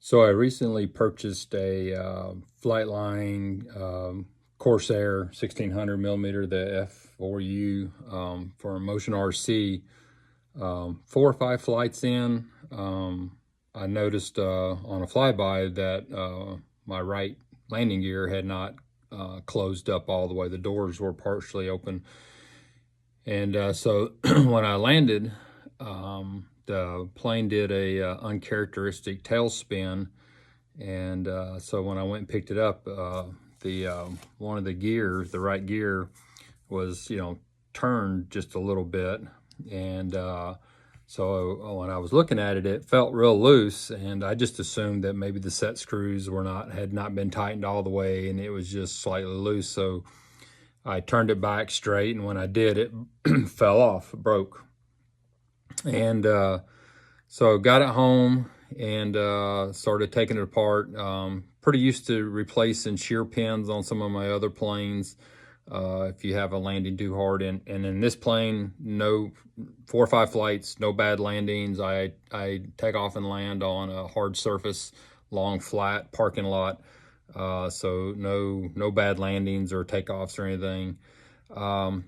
So I recently purchased a FlightLine Corsair 1600 millimeter, the F4U for a motion RC. 4 or 5 flights in, I noticed on a flyby that my right landing gear had not closed up all the way. The doors were partially open. And so when I landed, the plane did a uncharacteristic tail spin, and so when I went and picked it up, one of the gears, the right gear, was turned just a little bit, and so when I was looking at it, it felt real loose, and I just assumed that maybe the set screws had not been tightened all the way, and it was just slightly loose. So I turned it back straight, and when I did, it fell off, broke. And so got it home and started taking it apart. Pretty used to replacing shear pins on some of my other planes if you have a landing too hard. And in this plane, no 4 or 5 flights, no bad landings. I take off and land on a hard surface, long flat parking lot. So no bad landings or takeoffs or anything.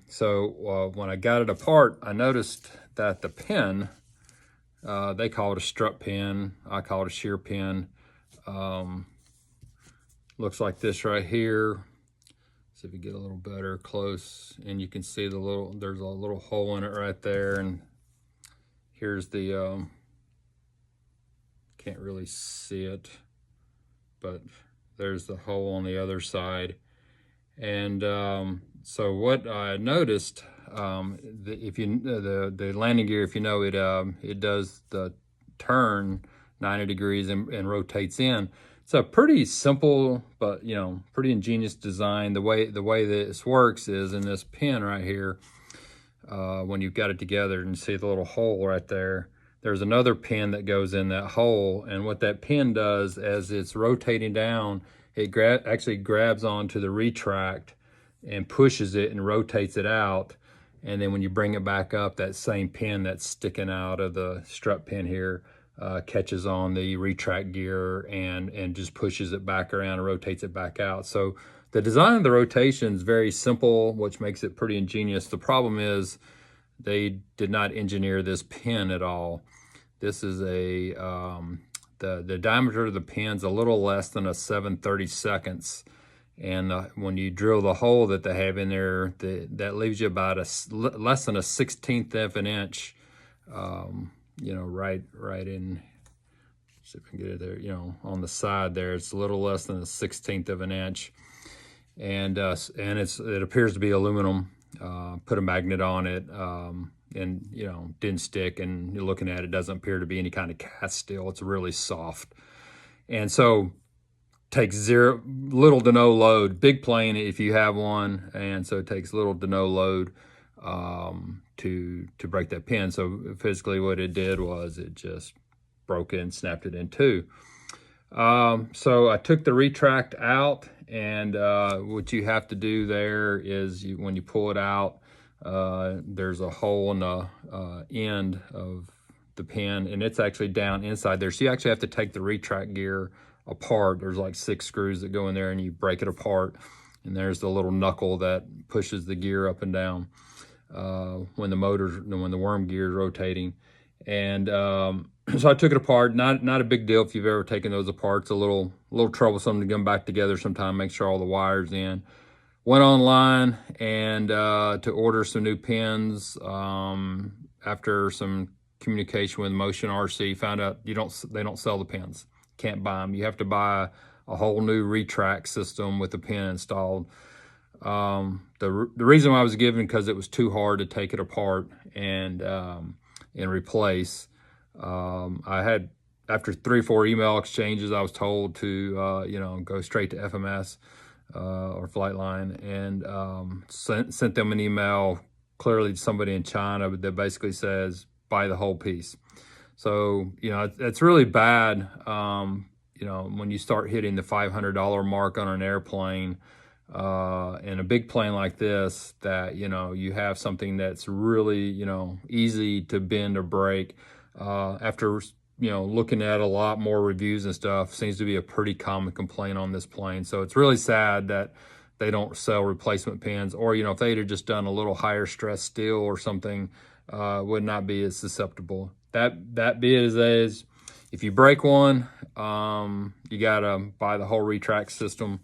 So when I got it apart, I noticed that the pin, they call it a strut pin, I call it a shear pin. Looks like this right here. See if we get a little better close, and you can see there's a little hole in it right there, and here's the, can't really see it, but there's the hole on the other side. And so what I noticed, if the landing gear, if you know it, it does the turn 90 degrees and rotates in. It's a pretty simple, but pretty ingenious design. The way this works is in this pin right here. When you've got it together and see the little hole right there, there's another pin that goes in that hole, and what that pin does as it's rotating down, it actually grabs onto the retract and pushes it and rotates it out. And then when you bring it back up, that same pin that's sticking out of the strut pin here catches on the retract gear and just pushes it back around and rotates it back out. So the design of the rotation is very simple, which makes it pretty ingenious. The problem is they did not engineer this pin at all. This is the diameter of the pin's a little less than a 7/32, and when you drill the hole that they have in there, that leaves you about less than a 1/16 of an inch. Right in. See if I can get it there. On the side there, it's a little less than a 1/16 of an inch, and it appears to be aluminum. Put a magnet on it. And didn't stick, and you're looking at it, doesn't appear to be any kind of cast steel. It's really soft, and so takes little to no load. Big plane if you have one, and so it takes little to no load to break that pin. So physically what it did was it just broke it and snapped it in two. So I took the retract out, and what you have to do there is when you pull it out, there's a hole in the end of the pin, and it's actually down inside there. So you actually have to take the retract gear apart. There's like 6 screws that go in there, and you break it apart. And there's the little knuckle that pushes the gear up and down when the worm gear is rotating. And so I took it apart. Not a big deal if you've ever taken those apart. It's a little troublesome to get them back together sometime. Make sure all the wires in. Went online and to order some new pins. After some communication with Motion RC, found out they don't sell the pins. Can't buy them. You have to buy a whole new retract system with the pin installed. The reason why I was given, because it was too hard to take it apart and replace. I had, after 3 or 4 email exchanges, I was told to go straight to FMS. Or FlightLine, and sent them an email, clearly to somebody in China, that basically says buy the whole piece. So it's really bad when you start hitting the $500 mark on an airplane, in a big plane like this, that you have something that's really easy to bend or break. After you know, looking at a lot more reviews and stuff, seems to be a pretty common complaint on this plane. So it's really sad that they don't sell replacement pins, or, you know, if they'd have just done a little higher stress steel or something, would not be as susceptible. That be it as is. If you break one, you gotta buy the whole retract system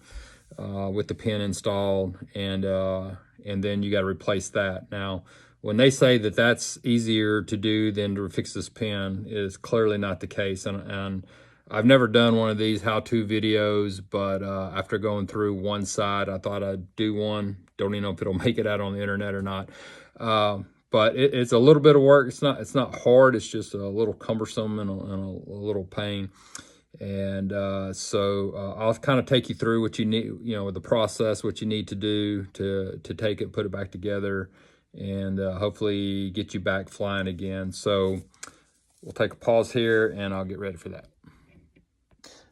with the pin installed, and then you gotta replace that. Now, when they say that that's easier to do than to fix this pin, it is clearly not the case. And I've never done one of these how-to videos, but after going through one side, I thought I'd do one. Don't even know if it'll make it out on the internet or not. But it's a little bit of work. It's not hard. It's just a little cumbersome and a little pain. And so I'll kind of take you through what you need, you know, the process, what you need to do to take it, put it back together, and hopefully get you back flying again. So we'll take a pause here and I'll get ready for that.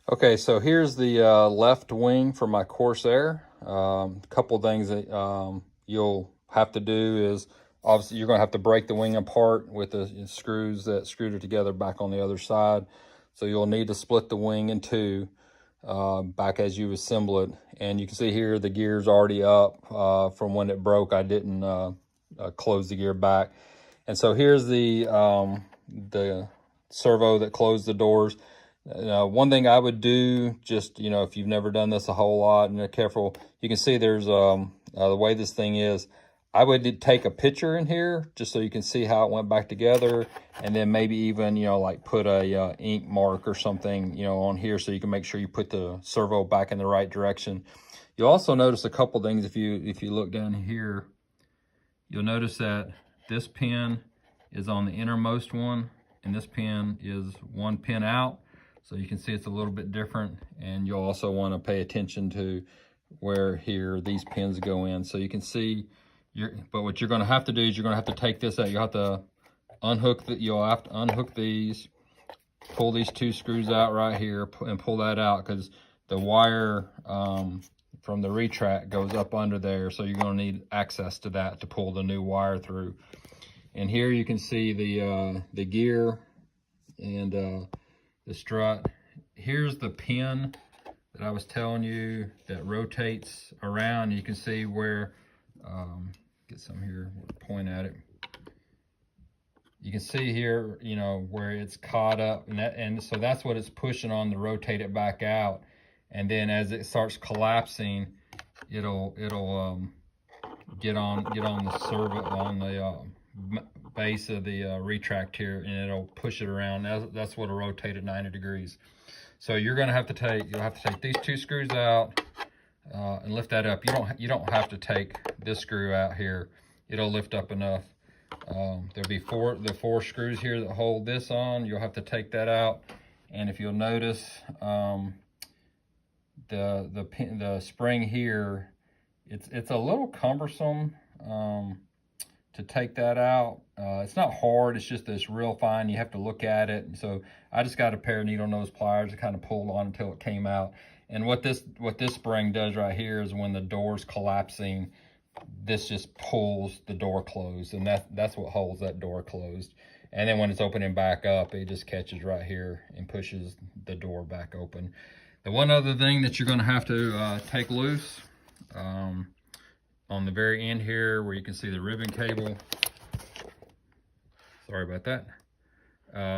Okay, so here's the left wing for my Corsair. A couple of things that you'll have to do is, obviously you're gonna have to break the wing apart with the screws that screwed it together back on the other side. So you'll need to split the wing in two back as you assemble it. And you can see here the gear's already up from when it broke. I didn't close the gear back. And so here's the servo that closed the doors. One thing I would do, just, you know, if you've never done this a whole lot and you're careful, you can see there's the way this thing is. I would take a picture in here just so you can see how it went back together, and then maybe even, you know, like put a ink mark or something, you know, on here so you can make sure you put the servo back in the right direction. You'll also notice a couple things if you look down here. You'll notice that this pin is on the innermost one, and this pin is one pin out. So you can see it's a little bit different, and you'll also want to pay attention to where here these pins go in. So you can see, but what you're going to have to do is you're going to have to take this out. You'll have to unhook these, pull these two screws out right here, and pull that out, because the wire from the retract goes up under there. So you're going to need access to that to pull the new wire through. And here you can see the gear and the strut. Here's the pin that I was telling you that rotates around. You can see where, get some here, point at it. You can see here, you know, where it's caught up, and so that's what it's pushing on to rotate it back out. And then as it starts collapsing, it'll get on the servo, on the base of the retract here, and it'll push it around. That's what'll rotate at 90 degrees. So you'll have to take these two screws out and lift that up. You don't have to take this screw out here. It'll lift up enough. There'll be the four screws here that hold this on. You'll have to take that out. And if you'll notice, the spring here, it's a little cumbersome to take that out. It's not hard, it's just that it's real fine. You have to look at it. So I just got a pair of needle nose pliers that kind of pulled on until it came out. And what this spring does right here is when the door's collapsing, this just pulls the door closed, and that's what holds that door closed. And then when it's opening back up, it just catches right here and pushes the door back open. The one other thing that you're going to have to take loose, on the very end here where you can see the ribbon cable, sorry about that,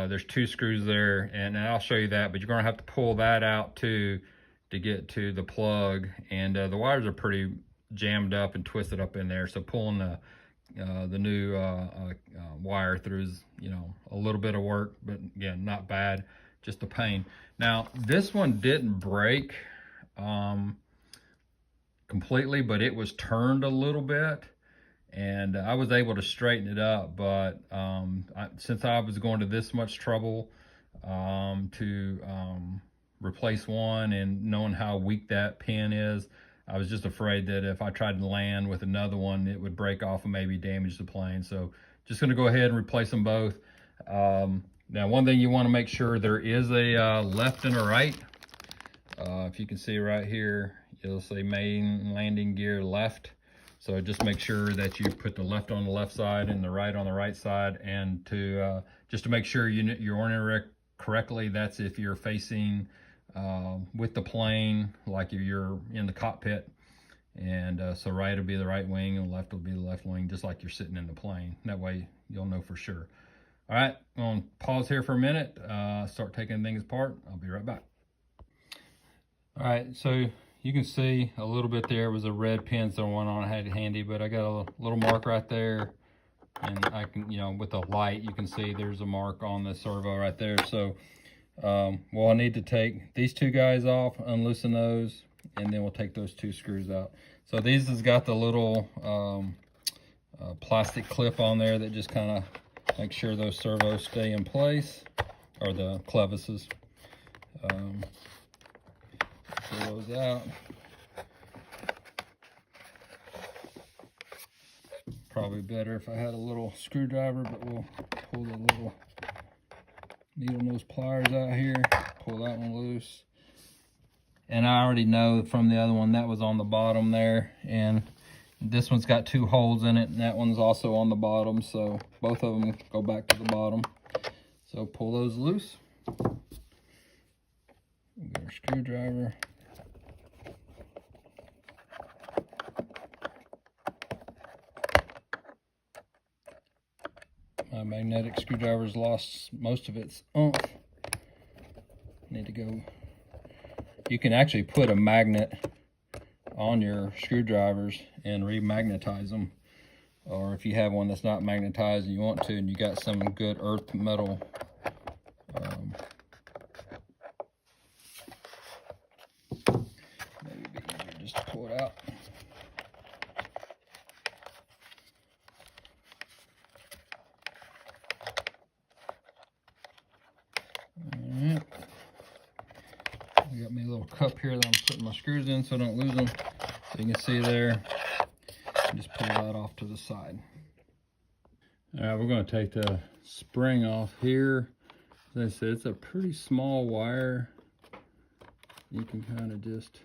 there's two screws there, and I'll show you that, but you're going to have to pull that out too to get to the plug. And the wires are pretty jammed up and twisted up in there, so pulling the new wire through is, you know, a little bit of work, but again, not bad, just a pain. Now this one didn't break completely, but it was turned a little bit, and I was able to straighten it up. But since I was going to this much trouble to replace one, and knowing how weak that pin is, I was just afraid that if I tried to land with another one, it would break off and maybe damage the plane. So just going to go ahead and replace them both. Now, one thing you want to make sure, there is a left and a right. If you can see right here, it'll say main landing gear left. So just make sure that you put the left on the left side and the right on the right side, and to just to make sure you're in a correctly, that's if you're facing with the plane, like if you're in the cockpit. And so right will be the right wing and left will be the left wing, just like you're sitting in the plane. That way you'll know for sure. All right, I'm gonna pause here for a minute, start taking things apart. I'll be right back. All right, so you can see a little bit there was a red pin, so one on I had it handy, but I got a little mark right there, and I can, you know, with the light, you can see there's a mark on the servo right there. So, well, I need to take these two guys off, unloosen those, and then we'll take those two screws out. So these has got the little plastic clip on there that just kind of make sure those servos stay in place, or the clevises. Pull those out. Probably better if I had a little screwdriver, but we'll pull the little needle nose pliers out here, pull that one loose. And I already know from the other one that was on the bottom there, and this one's got two holes in it, and that one's also on the bottom, so both of them go back to the bottom. So pull those loose. Get our screwdriver. My magnetic screwdriver's lost most of its oomph. Need to go. You can actually put a magnet on your screwdrivers and remagnetize them. Or if you have one that's not magnetized and you want to, and you got some good earth metal, maybe it'd be easier just to pull it out. Alright. I got me a little cup here that I'm putting my screws in so I don't lose them. So you can see there, just pull that off to the side. All right, we're going to take the spring off here. As I said, it's a pretty small wire. You can kind of just,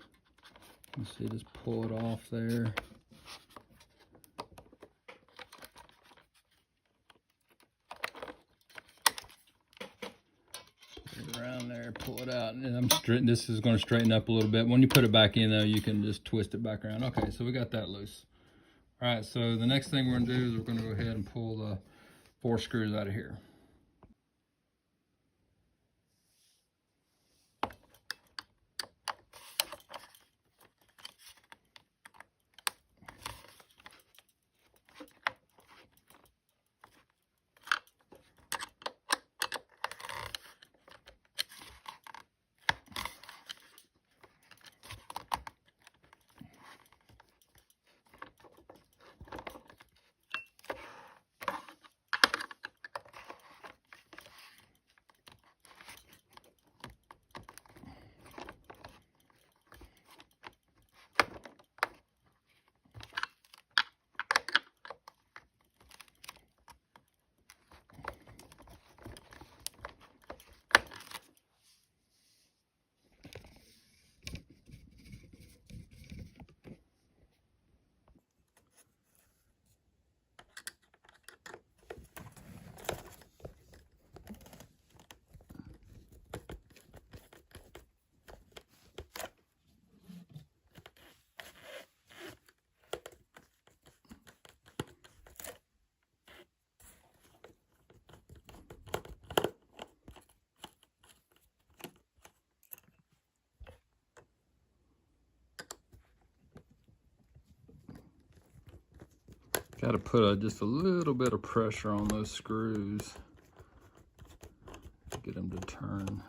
you see, just pull it off there. Put it around there, pull it out, and I'm straight. This is going to straighten up a little bit. When you put it back in, though, you can just twist it back around. Okay, so we got that loose. All right, so the next thing we're going to do is we're going to go ahead and pull the 4 screws out of here. Got to put just a little bit of pressure on those screws to get them to turn.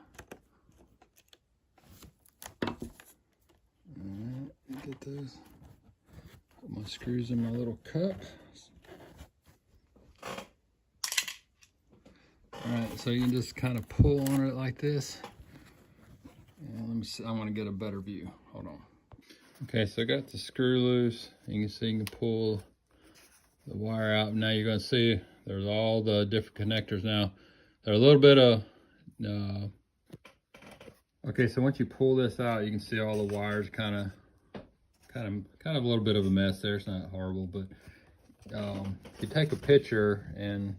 All right, get those. Put my screws in my little cup. All right, so you can just kind of pull on it like this. And let me see, I want to get a better view. Hold on. Okay, so I got the screw loose. You can see you can pull the wire out. Now you're going to see there's all the different connectors now. They're a little bit of okay, so once you pull this out, you can see all the wires kind of a little bit of a mess there. It's not horrible, but if you take a picture, and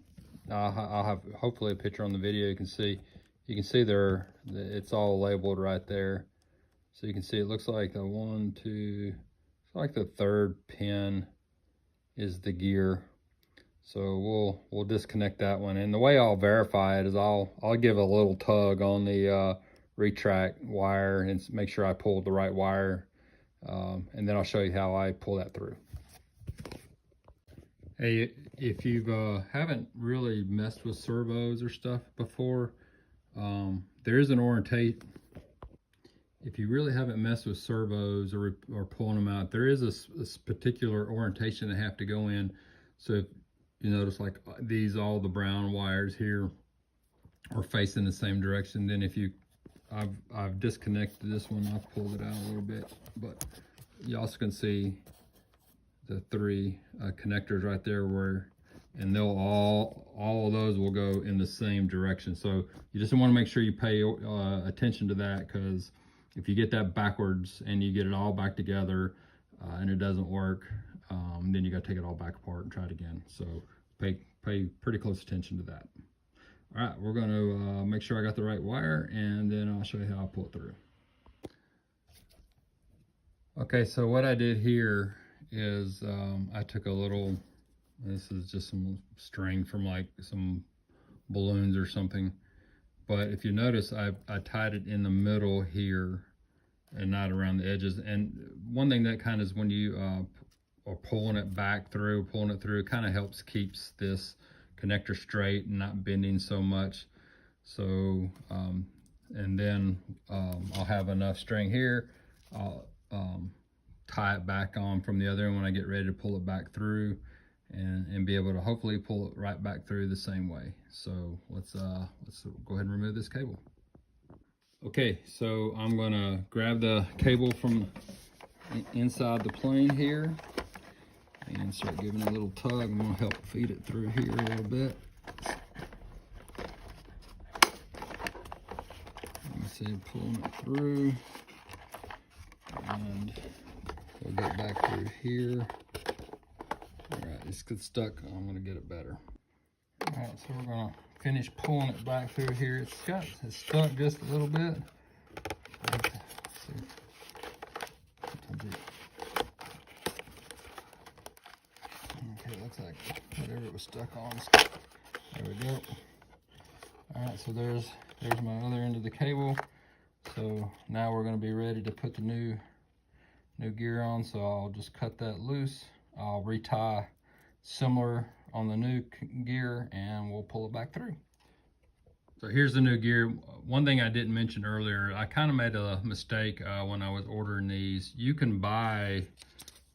I'll have hopefully a picture on the video, you can see you can see it's all labeled right there. So you can see it looks like the 1, 2, it's like the third pin is the gear. So we'll disconnect that one. And the way I'll verify it is I'll give a little tug on the retract wire and make sure I pulled the right wire. And then I'll show you how I pull that through. Hey, if you haven't really messed with servos or stuff before, there is an orientation. If you really haven't messed with servos or pulling them out, there is a particular orientation they have to go in. So if you notice, like all the brown wires here are facing the same direction. Then if I've disconnected this one, I've pulled it out a little bit, but you also can see the 3 connectors right there and they'll all of those will go in the same direction. So you just want to make sure you pay attention to that, because if you get that backwards and you get it all back together and it doesn't work, then you got to take it all back apart and try it again. So pay pretty close attention to that. All right, we're going to make sure I got the right wire, and then I'll show you how I pull it through. Okay, so what I did here is I took a little, this is just some string from like some balloons or something, but if you notice, I tied it in the middle here and not around the edges. And one thing that kind of is when you are pulling it through, kind of helps keeps this connector straight and not bending so much. So and then I'll have enough string here. I'll tie it back on from the other end when I get ready to pull it back through, and be able to hopefully pull it right back through the same way. So let's go ahead and remove this cable. Okay, so I'm gonna grab the cable from inside the plane here and start giving it a little tug. I'm gonna help feed it through here a little bit. You see it pulling it through, and we'll get back through here. All right, this gets stuck. I'm gonna get it better. All right, so we're gonna finish pulling it back through here. It's stuck just a little bit. Okay, looks like whatever it was stuck on. There we go. All right, so there's my other end of the cable. So now we're gonna be ready to put the new gear on. So I'll just cut that loose. I'll retie similar on the new gear, and we'll pull it back through. So here's the new gear. One thing I didn't mention earlier, I kind of made a mistake when I was ordering these. You can buy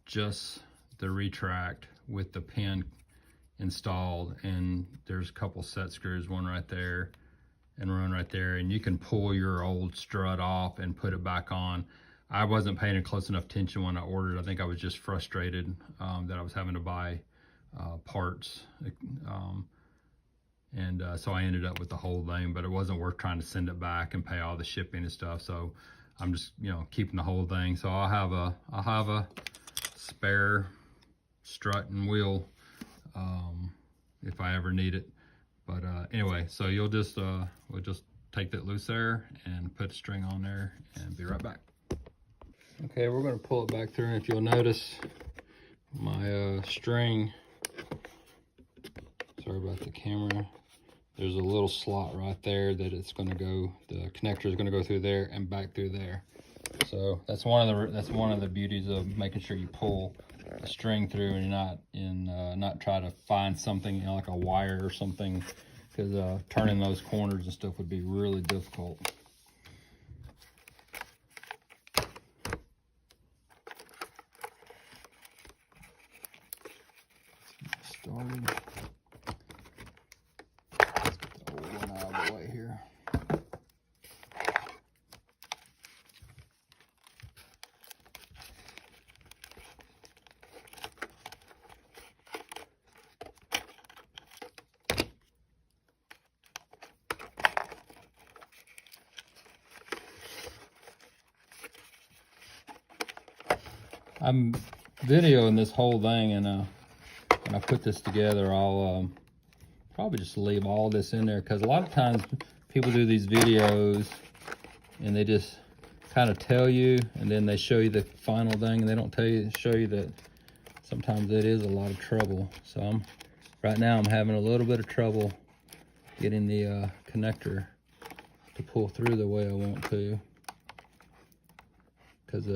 just the retract with the pin installed, and there's a couple set screws, one right there and one right there, and you can pull your old strut off and put it back on. I wasn't paying close enough attention when I ordered. I think I was just frustrated that I was having to buy parts, so I ended up with the whole thing, but it wasn't worth trying to send it back and pay all the shipping and stuff. So I'm just, keeping the whole thing. So I'll have a spare strut and wheel if I ever need it. But anyway, so we'll just take that loose there and put a string on there and be right back. Okay, we're going to pull it back through, and if you'll notice, my string, sorry about the camera, there's a little slot right there that it's going to go, the connector is going to go through there and back through there. So that's one of the beauties of making sure you pull the string through and not try to find something, like a wire or something, because turning those corners and stuff would be really difficult. Started. Let's get the old one out of the way here. I'm videoing this whole thing, and when I put this together, I'll probably just leave all this in there, because a lot of times people do these videos and they just kind of tell you, and then they show you the final thing, and they don't show you that sometimes it is a lot of trouble. So right now I'm having a little bit of trouble getting the connector to pull through the way I want to, because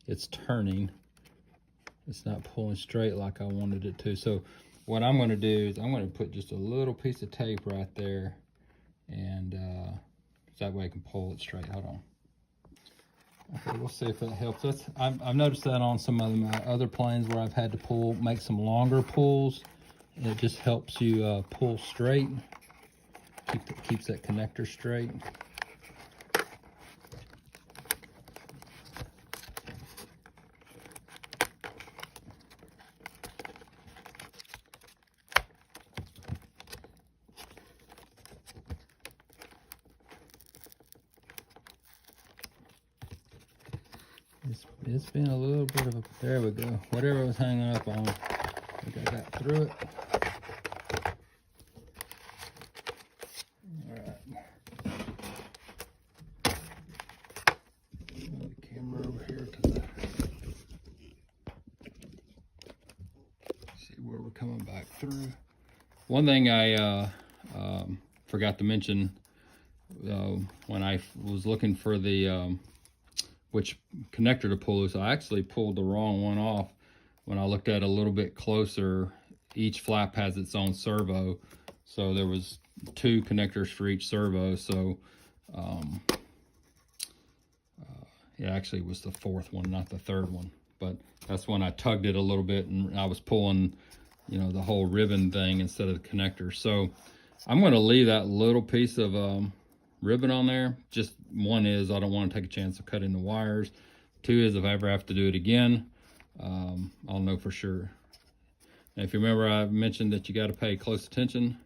it's turning. It's not pulling straight like I wanted it to. So what I'm going to do is I'm going to put just a little piece of tape right there, and so that way I can pull it straight. Hold on. Okay, we'll see if that helps. I've noticed that on some of my other planes where I've had to make some longer pulls, and it just helps you pull straight. Keeps that connector straight. It's been a little bit of a, there we go. Whatever I was hanging up on, I think I got through it. All right. Move the camera over here to see where we're coming back through. One thing I forgot to mention when I was looking for the which connector to pull loose, I actually pulled the wrong one off. When I looked at it a little bit closer, each flap has its own servo, so there was 2 connectors for each servo. So it actually was the 4th one, not the 3rd one. But that's when I tugged it a little bit, and I was pulling, you know, the whole ribbon thing instead of the connector. So I'm going to leave that little piece of ribbon on there. Just one is, I don't want to take a chance of cutting the wires. 2 is, if I ever have to do it again, I'll know for sure. And if you remember, I mentioned that you got to pay close attention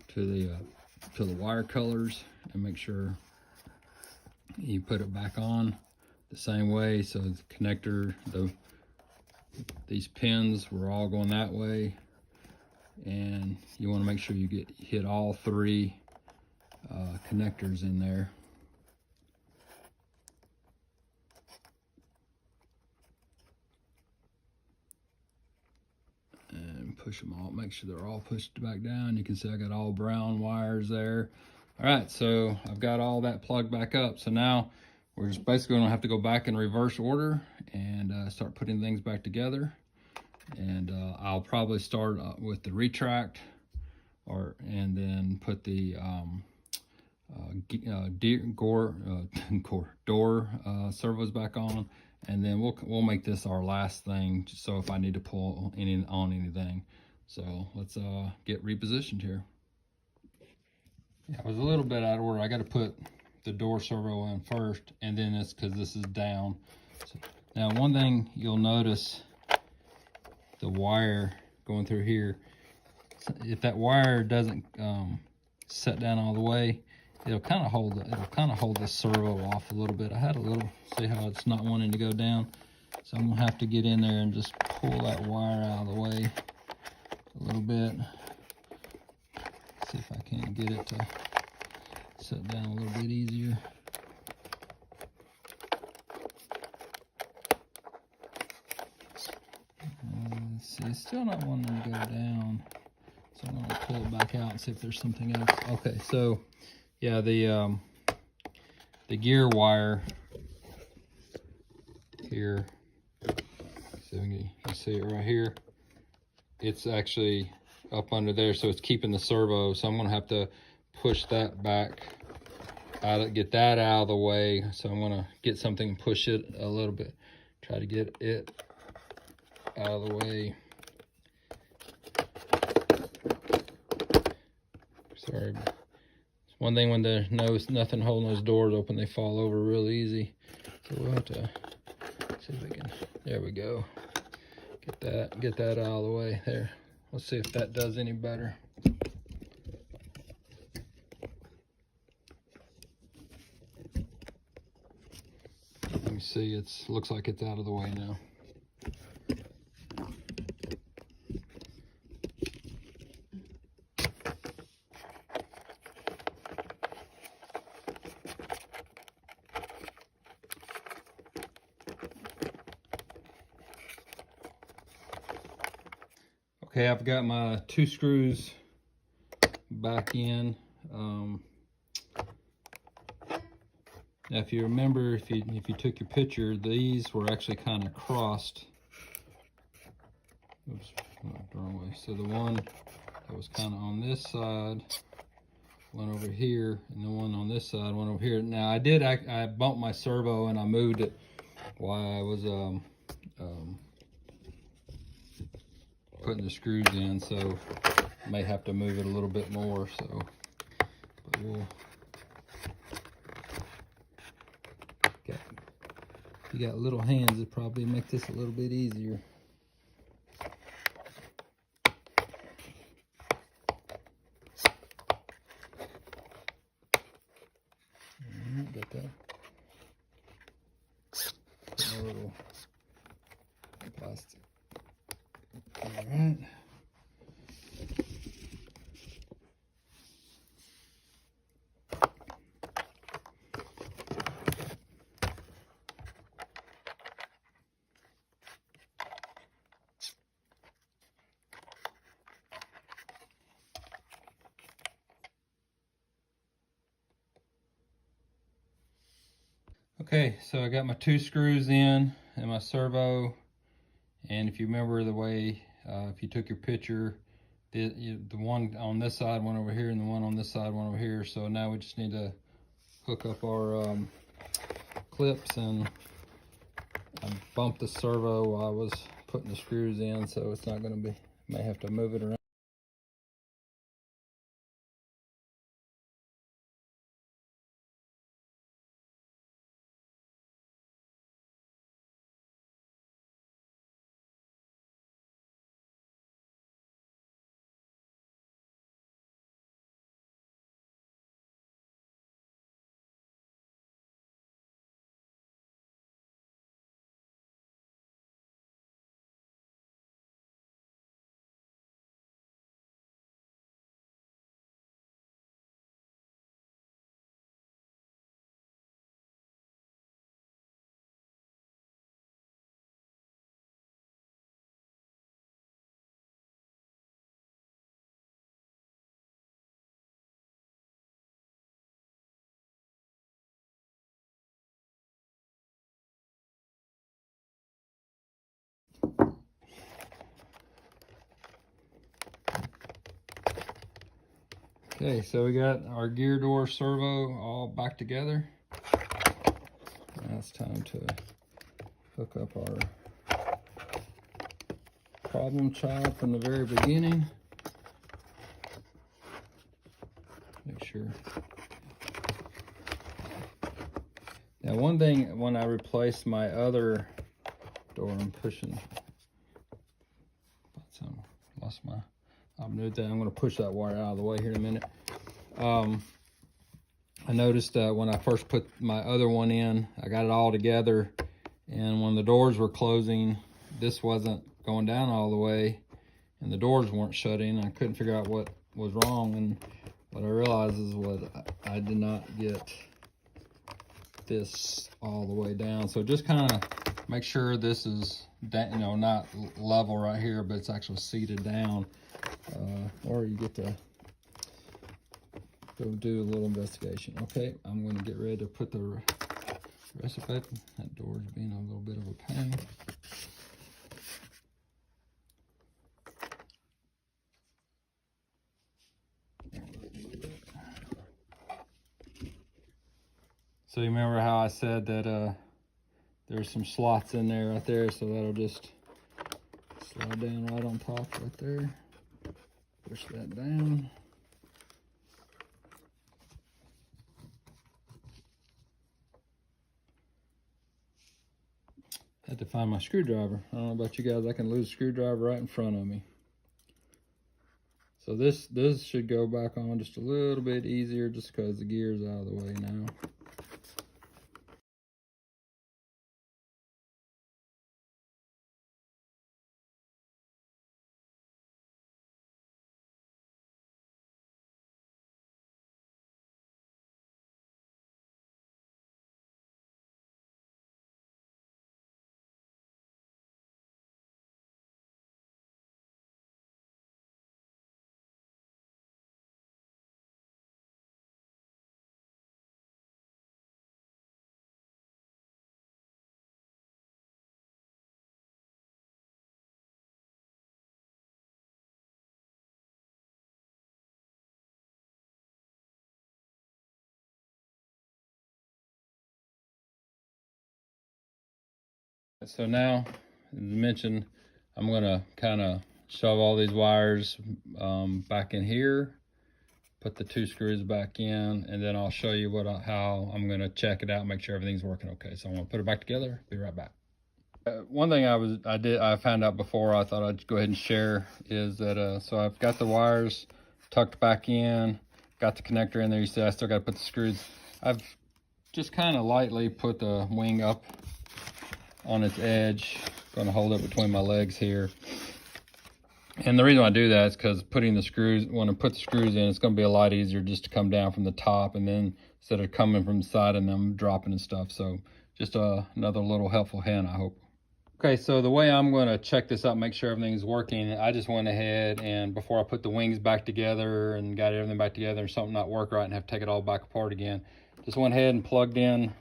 to the wire colors and make sure you put it back on the same way. So the connector, these pins were all going that way, and you want to make sure you hit all 3 connectors in there. And push them all, make sure they're all pushed back down. You can see I got all brown wires there. All right, so I've got all that plugged back up. So now we're just basically gonna have to go back in reverse order and start putting things back together. And I'll probably start with the retract, and then put the door servos back on, and then we'll make this our last thing, just so if I need to pull on anything. So let's get repositioned here. Yeah, I was a little bit out of order. I got to put the door servo in first, and then it's because this is down. So, now one thing you'll notice, the wire going through here, if that wire doesn't set down all the way, it'll kind of hold the servo off a little bit. I had a little, see how it's not wanting to go down, so I'm gonna have to get in there and just pull that wire out of the way a little bit. See if I can't get it to set down a little bit easier. See, it's still not wanting to go down, so I'm gonna pull it back out and see if there's something else. Okay, so yeah, the gear wire here, so you can see it right here. It's actually up under there, so it's keeping the servo. So I'm gonna have to push that back out, get that out of the way. So I'm gonna get something and push it a little bit, try to get it out of the way. Sorry. It's one thing when there's nothing holding those doors open, they fall over real easy. So we'll have to see if we can, there we go. Get that out of the way there. Let's see if that does any better. Let me see, looks like it's out of the way now. Okay, I've got my 2 screws back in. Now, if you remember, if you took your picture, these were actually kind of crossed. Oops, no, the wrong way. So the one that was kind of on this side went over here, and the one on this side went over here. Now I bumped my servo and I moved it while I was putting the screws in, so I may have to move it a little bit more. So, but if you got little hands, it probably make this a little bit easier. Got that. Put a little plastic. All right. Okay, so I got my 2 screws in and my servo, and if you remember the way, if you took your picture, the one on this side went over here and the one on this side went over here. So now we just need to hook up our clips, and I bumped the servo while I was putting the screws in, so it's not going to be, may have to move it around. Okay, so we got our gear door servo all back together. Now it's time to hook up our problem child from the very beginning. Make sure. Now, one thing, when I replaced my other door, I'm pushing. Lost my. I'm going to push that wire out of the way here in a minute. I noticed when I first put my other one in, I got it all together, and when the doors were closing, this wasn't going down all the way, and the doors weren't shutting. I couldn't figure out what was wrong, and what I realized is I did not get this all the way down. So just kind of make sure this is, you know, not level right here, but it's actually seated down. Or you get to go do a little investigation. Okay, I'm going to get ready to put the rest of it. That door's being a little bit of a pain. So you remember how I said that there's some slots in there right there, so that'll just slide down right on top right there. Push that down. Had to find my screwdriver. I don't know about you guys, I can lose a screwdriver right in front of me. So this should go back on just a little bit easier just because the gear's out of the way now. So now, as mentioned, I'm gonna kind of shove all these wires back in here, put the 2 screws back in, and then I'll show you how I'm gonna check it out, make sure everything's working okay. So I'm gonna put it back together, be right back. One thing I found out before, I thought I'd go ahead and share, is that so I've got the wires tucked back in, got the connector in there. You see I still got to put the screws. I've just kind of lightly put the wing up on its edge, going to hold it between my legs here. And the reason I do that is because putting the screws, when I put the screws in, it's going to be a lot easier just to come down from the top, and then instead of coming from the side and them dropping and stuff. So just another little helpful hint, I hope. Okay, so the way I'm going to check this out, make sure everything's working, I just went ahead and before I put the wings back together and got everything back together and something not work right and have to take it all back apart again, just went ahead and plugged in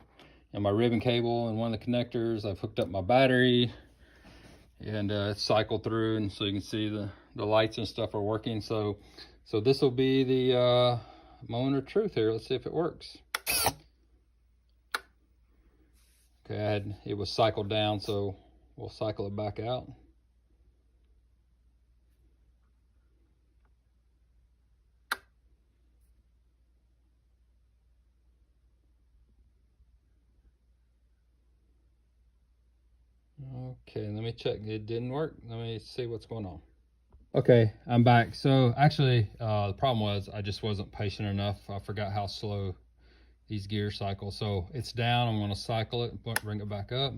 my ribbon cable and one of the connectors. I've hooked up my battery, and it's cycled through, and so you can see the lights and stuff are working. So this will be the moment of truth here. Let's see if it works. Okay, it was cycled down, so we'll cycle it back out. Okay, let me check. It didn't work. Let me see what's going on. Okay, I'm back. So actually, the problem was I just wasn't patient enough. I forgot how slow these gears cycle. So it's down. I'm going to cycle it, bring it back up.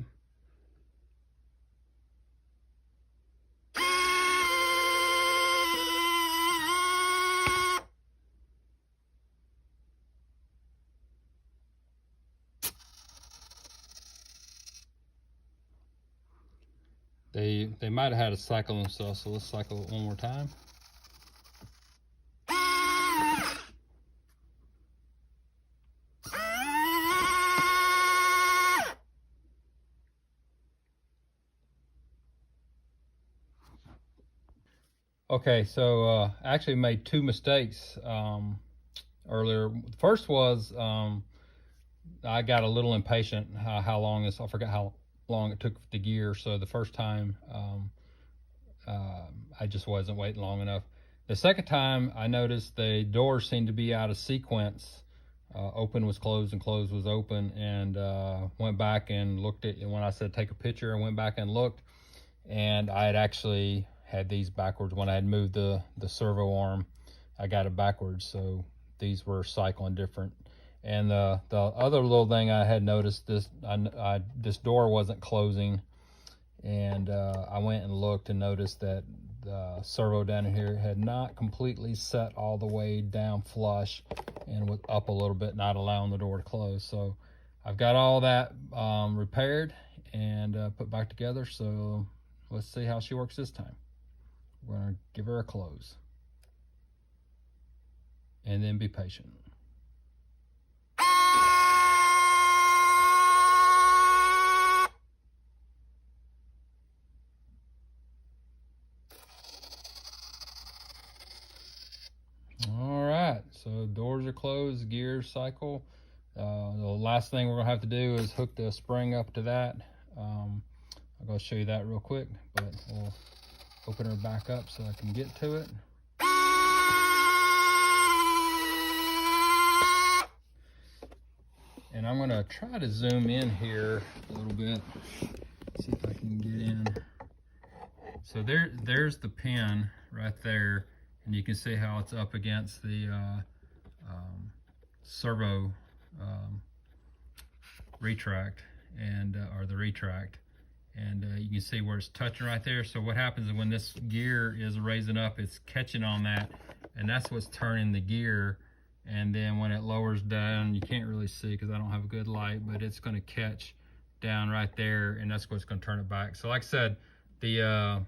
They might have had to cycle themselves, so let's cycle it one more time. Okay, so I actually made 2 mistakes earlier. The first was I got a little impatient how long this, I forgot how long it took the gear. So the first time I just wasn't waiting long enough. The second time I noticed the doors seemed to be out of sequence. Open was closed and closed was open, and went back and looked at, when I said take a picture, I went back and looked, and I had actually had these backwards. When I had moved the servo arm, I got it backwards, so these were cycling different. And the other little thing I had noticed, this door wasn't closing, and I went and looked and noticed that the servo down here had not completely set all the way down flush and was up a little bit, not allowing the door to close. So I've got all that repaired and put back together. So let's see how she works this time. We're gonna give her a close and then be patient. All right, so doors are closed, gears cycle. The last thing we're gonna have to do is hook the spring up to that. I'm gonna show you that real quick, but we'll open her back up so I can get to it. And I'm gonna try to zoom in here a little bit, see if I can get in. So there's the pin right there, and you can see how it's up against the servo retract, and or the retract, and you can see where it's touching right there. So what happens is when this gear is raising up, it's catching on that, and that's what's turning the gear. And then when it lowers down, you can't really see because I don't have a good light, but it's going to catch down right there, and that's what's going to turn it back. So like I said, the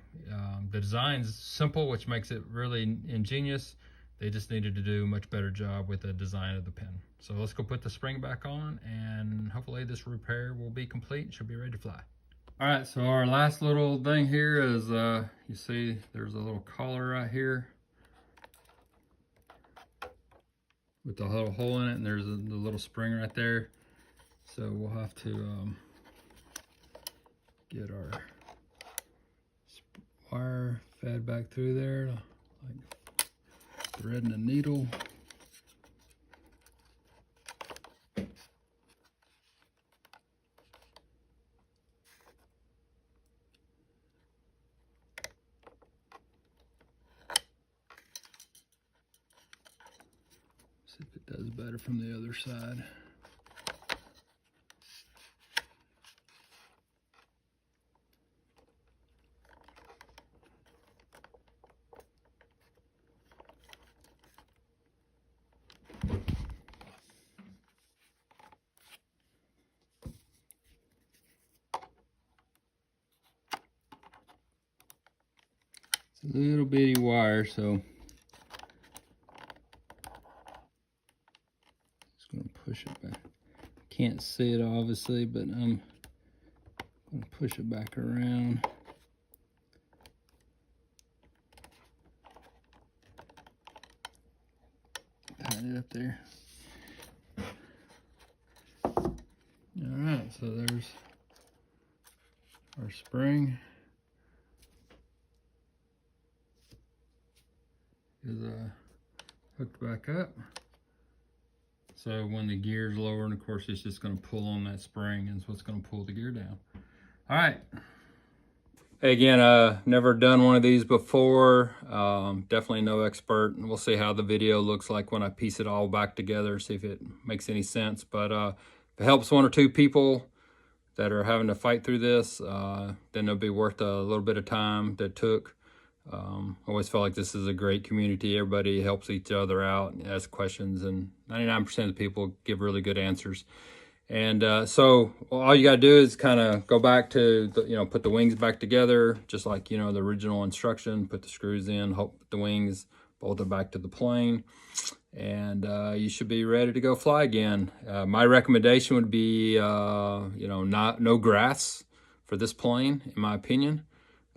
design's simple, which makes it really ingenious. They just needed to do a much better job with the design of the pin. So let's go put the spring back on, and hopefully this repair will be complete. She'll be ready to fly. All right, so our last little thing here is, you see there's a little collar right here with the little hole in it, and there's the little spring right there. So we'll have to get our wire fed back through there, like threading a needle. See if it does better from the other side. It's a little bitty wire, so just gonna push it back. Can't see it obviously, but I'm gonna push it back around. Tighten it up there. All right, so there's our spring. Is hooked back up. So when the gear's lower, and of course it's just going to pull on that spring, and it's what's going to pull the gear down. All right. Hey, again, never done one of these before. Definitely no expert, and we'll see how the video looks like when I piece it all back together, see if it makes any sense. But if it helps one or two people that are having to fight through this, then it'll be worth a little bit of time that it took. I always felt like this is a great community. Everybody helps each other out and asks questions, and 99% of the people give really good answers. And so all you got to do is kind of go back to, put the wings back together, just like, the original instruction, put the screws in, hook the wings, bolt it back to the plane, and you should be ready to go fly again. My recommendation would be, no grass for this plane, in my opinion.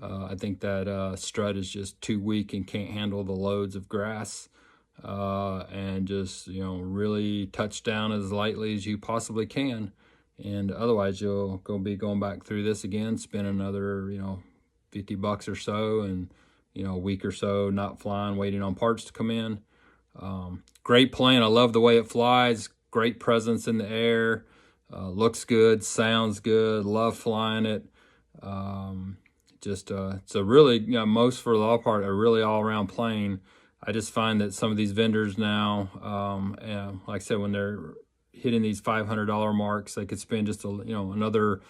I think that strut is just too weak and can't handle the loads of grass, and just, really touch down as lightly as you possibly can. And otherwise you'll be going back through this again, spend another, $50 or so, and, a week or so not flying, waiting on parts to come in. Great plane. I love the way it flies. Great presence in the air. Looks good, sounds good. Love flying it. It's a really, most for the all part, a really all-around plane. I just find that some of these vendors now, like I said, when they're hitting these $500 marks, they could spend just another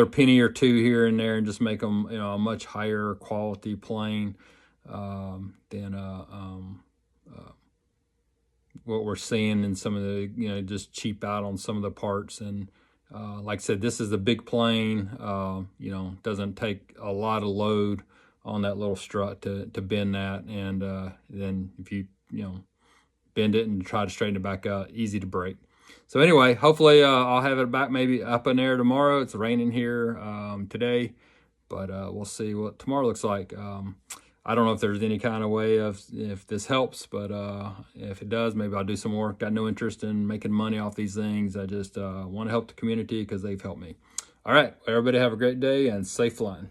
penny or two here and there and just make them, a much higher quality plane than what we're seeing in some of the, just cheap out on some of the parts. And like I said, this is a big plane, doesn't take a lot of load on that little strut to bend that. And then if you, bend it and try to straighten it back out, easy to break. So anyway, hopefully I'll have it back maybe up in there tomorrow. It's raining here today, but we'll see what tomorrow looks like. I don't know if there's any kind of way of if this helps, but if it does, maybe I'll do some more. Got no interest in making money off these things. I just want to help the community because they've helped me. All right, everybody have a great day and safe flying.